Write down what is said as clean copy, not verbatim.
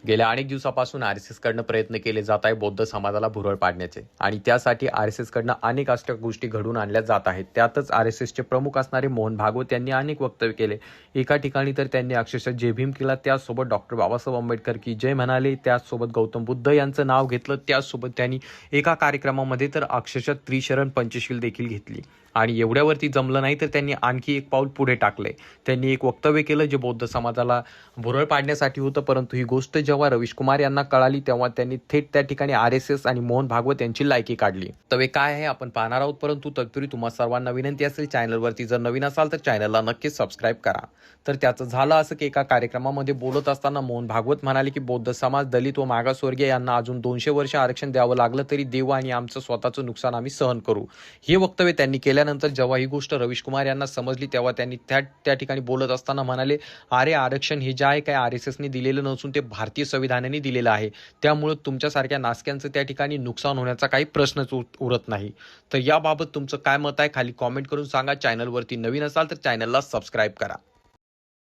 गेल्या अनेक दिवसापासून आर-एस-एस कडनं प्रयत्न केले जात आहे बौद्ध समाजाला भुरळ पाडण्याचे आणि त्यासाठी आर-एस-एस कडनं अनेक अशा गोष्टी घडून आणल्या जात आहेत. त्यातच आर-एस-एसचे प्रमुख असणारे मोहन भागवत यांनी अनेक वक्तव्य केले. एका ठिकाणी तर त्यांनी अक्षरशः जय भीम केला, त्याचसोबत डॉक्टर बाबासाहेब आंबेडकर की जय म्हणाले, त्याचसोबत गौतम बुद्ध यांचं नाव घेतलं, त्याचसोबत त्यांनी एका कार्यक्रमामध्ये तर अक्षरशः त्रिशरण पंचशील देखील घेतली. आणि एवढ्यावरती जमलं नाही तर त्यांनी आणखी एक पाऊल पुढे टाकले. त्यांनी एक वक्तव्य केलं जे बौद्ध समाजाला भुरळ पाडण्यासाठी होतं, परंतु ही गोष्ट जेव्हा रवीश कुमार यांना कळाली तेव्हा त्यांनी थेट त्या ठिकाणी आर-एस-एस आणि मोहन भागवत यांची लायकी काढली. तर काय आहे आपण पाहणार आहोत, परंतु तत्पूर्वी तुम्हा सर्वांना विनंती असेल, चॅनलवरती जर नवीन असाल तर चॅनलला नक्कीच सबस्क्राईब करा. तर त्याचं झालं असं की एका कार्यक्रमामध्ये बोलत असताना मोहन भागवत म्हणाले की बौद्ध समाज, दलित व मागासवर्गीय यांना अजून 200 वर्ष आरक्षण द्यावं लागलं तरी देऊ आणि आमचं स्वतःचं नुकसान आम्ही सहन करू. हे वक्तव्य त्यांनी केल्यानंतर जेव्हा ही गोष्ट रवीश कुमार यांना समजली तेव्हा त्यांनी त्या ठिकाणी बोलत असताना म्हणाले, अरे आरक्षण हे जे आहे काय आर-एस-एसने दिलेलं नसून ते भारतीय संविधानाने दिलेलं आहे. त्यामुळे तुमच्यासारख्या नासक्यांचं त्या ठिकाणी नुकसान होण्याचा काही प्रश्नच उरत नाही. तर याबाबत तुमचं काय मत आहे खाली कॉमेंट करून सांगा. चॅनलवरती नवीन असाल तर चॅनलला सबस्क्राईब करा.